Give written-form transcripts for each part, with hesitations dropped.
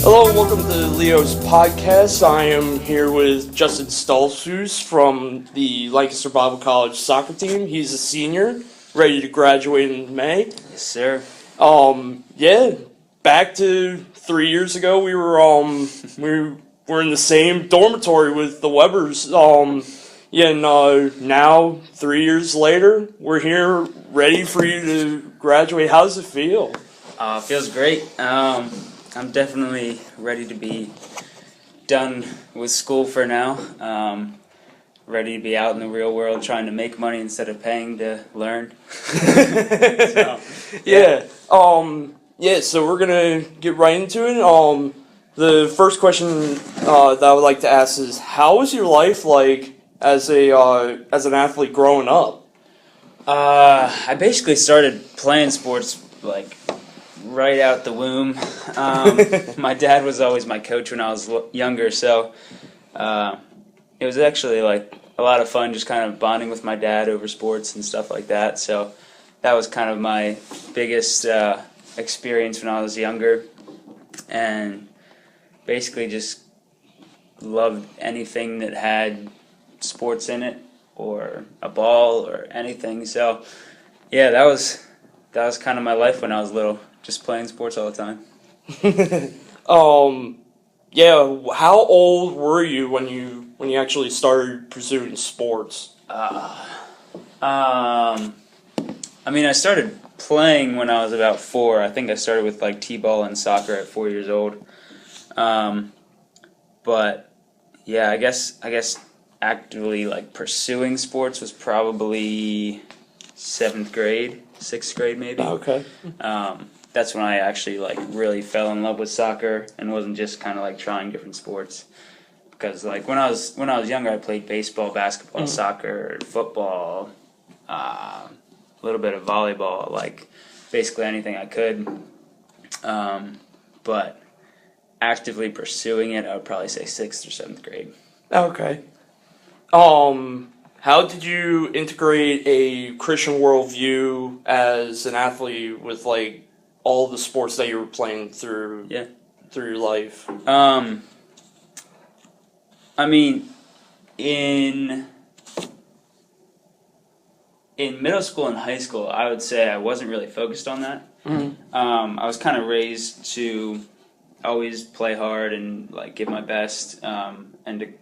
Hello and welcome to Leo's podcast. I am here with Justin Stoltzfus from the Lancaster Bible College soccer team. He's a senior, ready to graduate in May. Yes, sir. Back to 3 years ago, we were in the same dormitory with the Webbers. Now 3 years later, we're here ready for you to graduate. How does it feel? Feels great. I'm definitely ready to be done with school for now. Ready to be out in the real world trying to make money instead of paying to learn. So we're going to get right into it. The first question that I would like to ask is, how was your life like as an athlete growing up? I basically started playing sports like right out the womb. My dad was always my coach when I was younger, so it was actually like a lot of fun just kind of bonding with my dad over sports and stuff like that. So that was kind of my biggest experience when I was younger, and basically just loved anything that had sports in it or a ball or anything. So yeah, that was kind of my life when I was little. Just playing sports all the time. How old were you when you actually started pursuing sports? I started playing when I was about 4. I think I started with like t-ball and soccer at 4 years old. But yeah, I guess actively like pursuing sports was probably 6th grade maybe. Okay. That's when I actually like really fell in love with soccer and wasn't just kind of like trying different sports. Because like when I was younger, I played baseball, basketball, soccer, football, a little bit of volleyball, like basically anything I could. But actively pursuing it, I would probably say 6th or 7th grade. Okay. How did you integrate a Christian worldview as an athlete with like all the sports that you were playing through your life? In middle school and high school, I would say I wasn't really focused on that. Mm-hmm. I was kind of raised to always play hard and like give my best, and to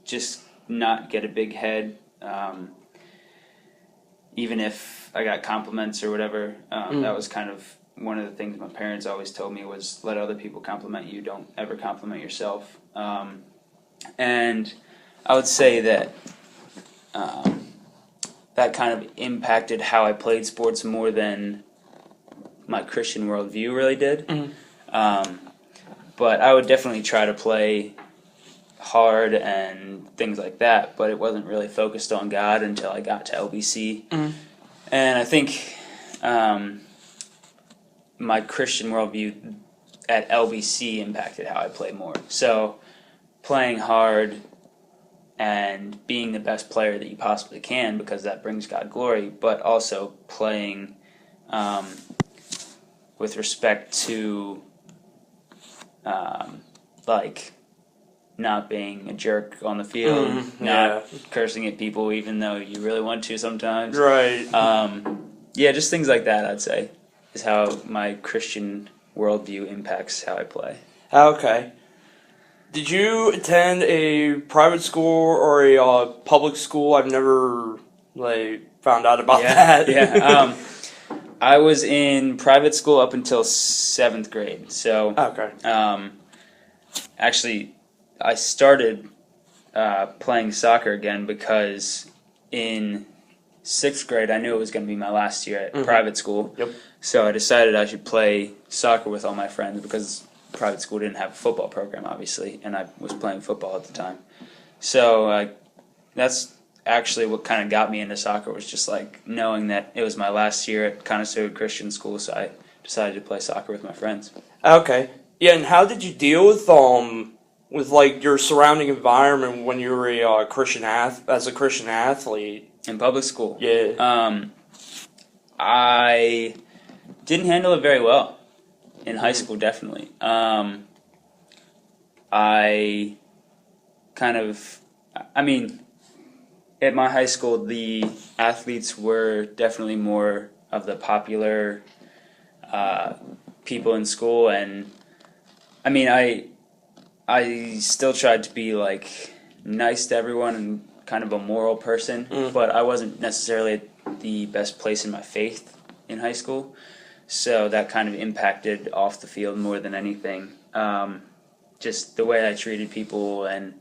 just not get a big head. Even if I got compliments or whatever, that was kind of one of the things my parents always told me was let other people compliment you, don't ever compliment yourself. And I would say that that kind of impacted how I played sports more than my Christian worldview really did. Mm-hmm. But I would definitely try to play hard and things like that, but it wasn't really focused on God until I got to LBC. Mm-hmm. And I think my Christian worldview at LBC impacted how I play more. So playing hard and being the best player that you possibly can, because that brings God glory, but also playing with respect to like not being a jerk on the field, not cursing at people even though you really want to sometimes. Right. Just things like that, I'd say, is how my Christian worldview impacts how I play. Okay. Did you attend a private school or a public school? I've never found out about that. Yeah. I was in private school up until 7th grade. So okay. Actually, I started playing soccer again because in 6th grade I knew it was going to be my last year at private school. Yep. So I decided I should play soccer with all my friends because private school didn't have a football program, obviously, and I was playing football at the time. So that's actually what kind of got me into soccer, was just like knowing that it was my last year at Conestoga Christian School, so I decided to play soccer with my friends. Okay. Yeah, and how did you deal with like your surrounding environment when you were a Christian athlete? In public school? Yeah. I didn't handle it very well. In high school, definitely. I at my high school, the athletes were definitely more of the popular people in school, and I still tried to be like nice to everyone and kind of a moral person, but I wasn't necessarily at the best place in my faith in high school, so that kind of impacted off the field more than anything. Just the way I treated people and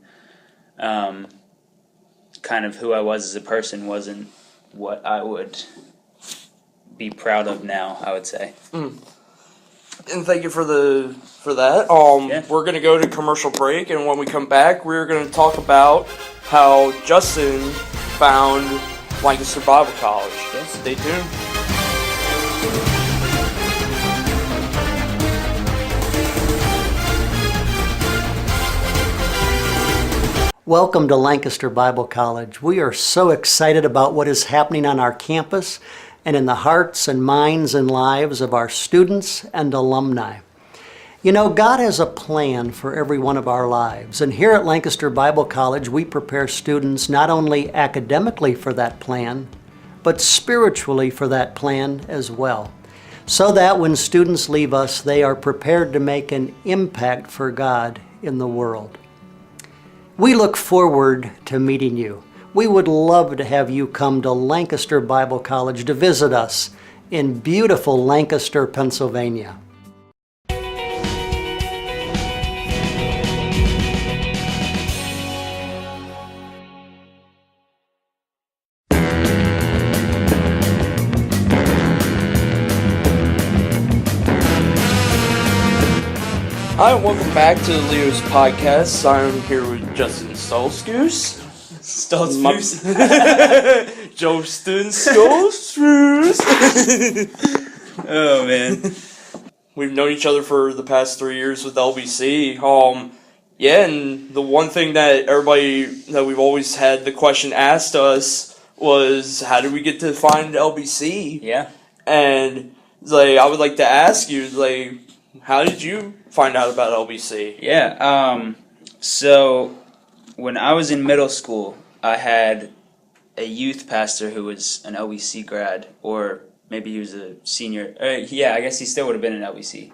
kind of who I was as a person wasn't what I would be proud of now, I would say. And thank you for that. Yeah. We're gonna go to commercial break, and when we come back, we're gonna talk about how Justin found Lancaster Bible College. Yes. Stay tuned. Welcome to Lancaster Bible College. We are so excited about what is happening on our campus and in the hearts and minds and lives of our students and alumni. You know, God has a plan for every one of our lives, and here at Lancaster Bible College, we prepare students not only academically for that plan, but spiritually for that plan as well, so that when students leave us, they are prepared to make an impact for God in the world. We look forward to meeting you. We would love to have you come to Lancaster Bible College to visit us in beautiful Lancaster, Pennsylvania. Hi, and welcome back to Leo's podcast. I'm here with Justin Stoltzfus. Stoltzfus. Justin Stoltzfus. Oh man. We've known each other for the past 3 years with LBC. And the one thing that we've always had the question asked us was, how did we get to find LBC? Yeah. And I would like to ask you, how did you find out about LBC? Yeah. So when I was in middle school, I had a youth pastor who was an LBC grad, or maybe he was a senior. Yeah, I guess he still would have been an LBC.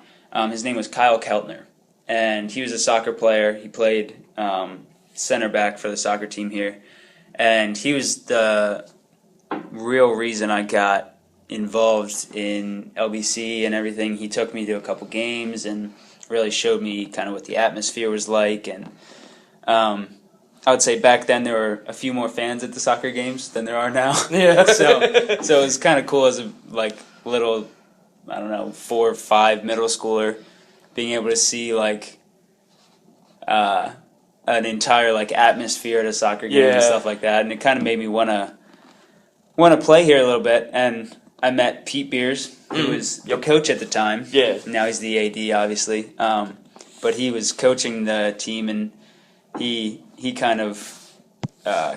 His name was Kyle Keltner, and he was a soccer player. He played center back for the soccer team here, and he was the real reason I got involved in LBC and everything. He took me to a couple games and really showed me kind of what the atmosphere was like, and I would say back then there were a few more fans at the soccer games than there are now. Yeah. so it was kind of cool as a little, 4 or 5 middle schooler, being able to see an entire atmosphere at a soccer game and stuff like that, and it kind of made me want to play here a little bit. And I met Pete Beers, who was the coach at the time. Yeah. Now he's the AD, obviously. But he was coaching the team, and he kind of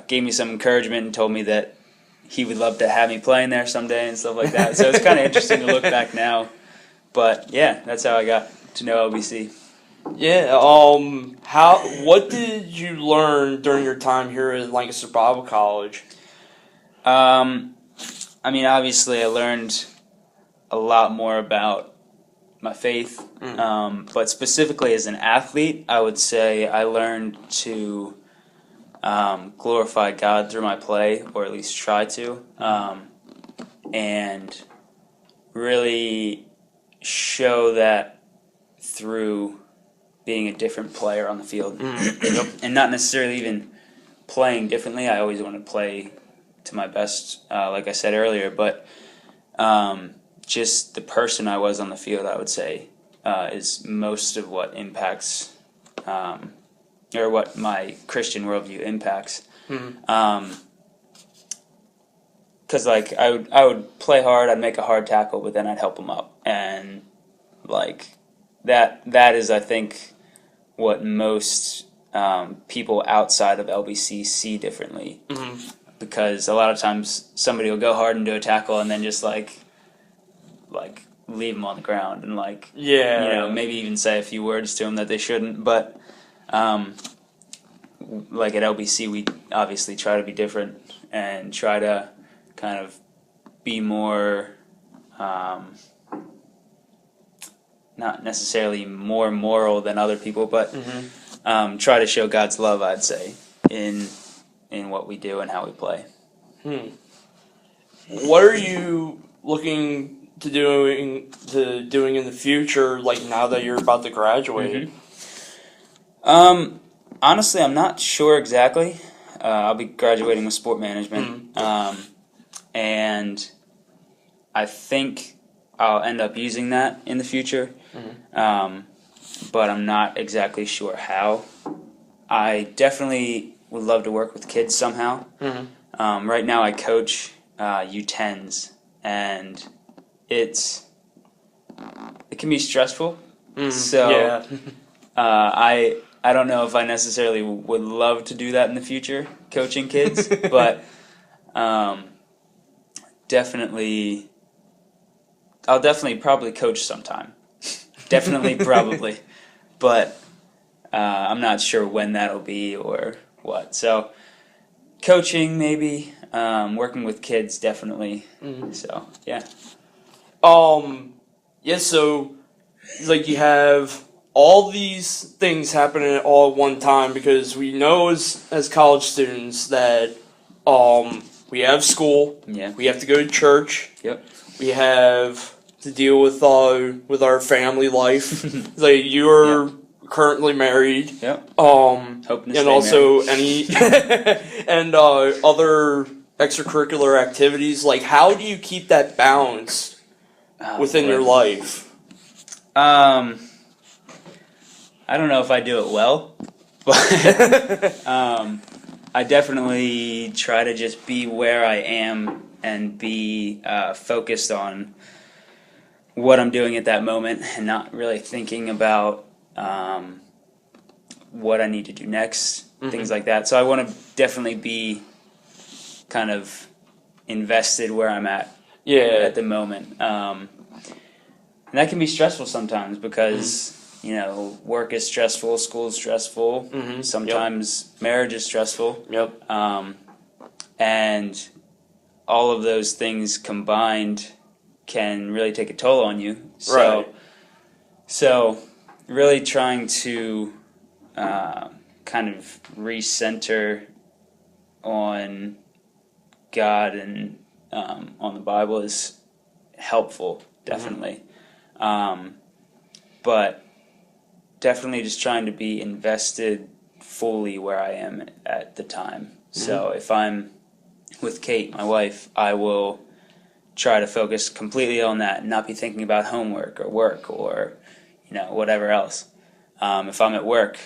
gave me some encouragement and told me that he would love to have me playing there someday and stuff like that. So it's kind of interesting to look back now. But yeah, that's how I got to know LBC. Yeah. What did you learn during your time here at Lancaster Bible College? Obviously I learned a lot more about my faith, but specifically as an athlete, I would say I learned to glorify God through my play, or at least try to, and really show that through being a different player on the field, and not necessarily even playing differently. I always want to play to my best, like I said earlier, but just the person I was on the field, I would say, is most of what impacts, or what my Christian worldview impacts. Because I would play hard, I'd make a hard tackle, but then I'd help them up, and that is, I think, what most people outside of LBC see differently. Because a lot of times somebody will go hard and do a tackle and then just leave them on the ground and maybe even say a few words to them that they shouldn't. But Like at LBC, we obviously try to be different and try to kind of be more, not necessarily more moral than other people, but try to show God's love, I'd say, in what we do and how we play. What are you looking to doing in the future, like now that you're about to graduate? Honestly, I'm not sure exactly. I'll be graduating with sport management, and I think I'll end up using that in the future, but I'm not exactly sure how. I definitely would love to work with kids somehow. Right now I coach U10s, and it can be stressful. So I don't know if I necessarily would love to do that in the future, coaching kids, but definitely, I'll definitely probably coach sometime. Definitely, probably, but I'm not sure when that'll be or what. So, coaching maybe, working with kids definitely. So yeah. So like you have all these things happening all at one time, because we know as college students that we have school, we have to go to church, we have to deal with our family life. Like you're currently married, and also married. And other extracurricular activities. Like, how do you keep that balance within your life? I don't know if I do it well, but I definitely try to just be where I am and be focused on what I'm doing at that moment and not really thinking about what I need to do next, things like that. So I want to definitely be kind of invested where I'm at the moment. And that can be stressful sometimes because work is stressful, school is stressful, sometimes marriage is stressful. And all of those things combined can really take a toll on you. So really trying to kind of recenter on God and on the Bible is helpful, definitely. But definitely just trying to be invested fully where I am at the time. So if I'm with Kate, my wife, I will try to focus completely on that and not be thinking about homework or work or whatever else. If I'm at work,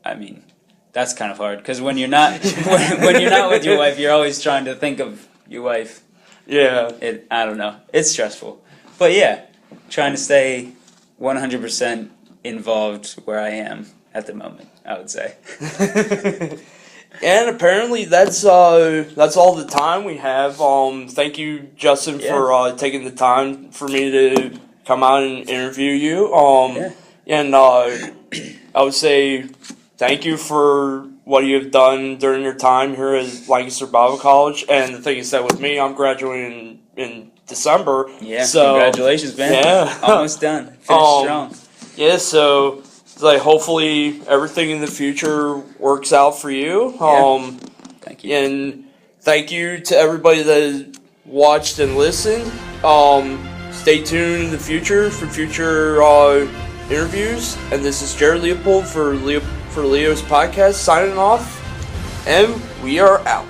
I mean, that's kind of hard because when you're not when you're not with your wife, you're always trying to think of your wife. I don't know. It's stressful, but trying to stay 100% involved where I am at the moment, I would say. And apparently that's all the time we have. Thank you, Justin, for taking the time for me to come out and interview you. And I would say thank you for what you have done during your time here at Lancaster Bible College. And the thing is that with me, I'm graduating in December. So congratulations, man. Almost done. Finished strong. So like hopefully everything in the future works out for you. Thank you. And thank you to everybody that watched and listened. Stay tuned in the future for future interviews. And this is Jared Leopold for Leo's podcast signing off. And we are out.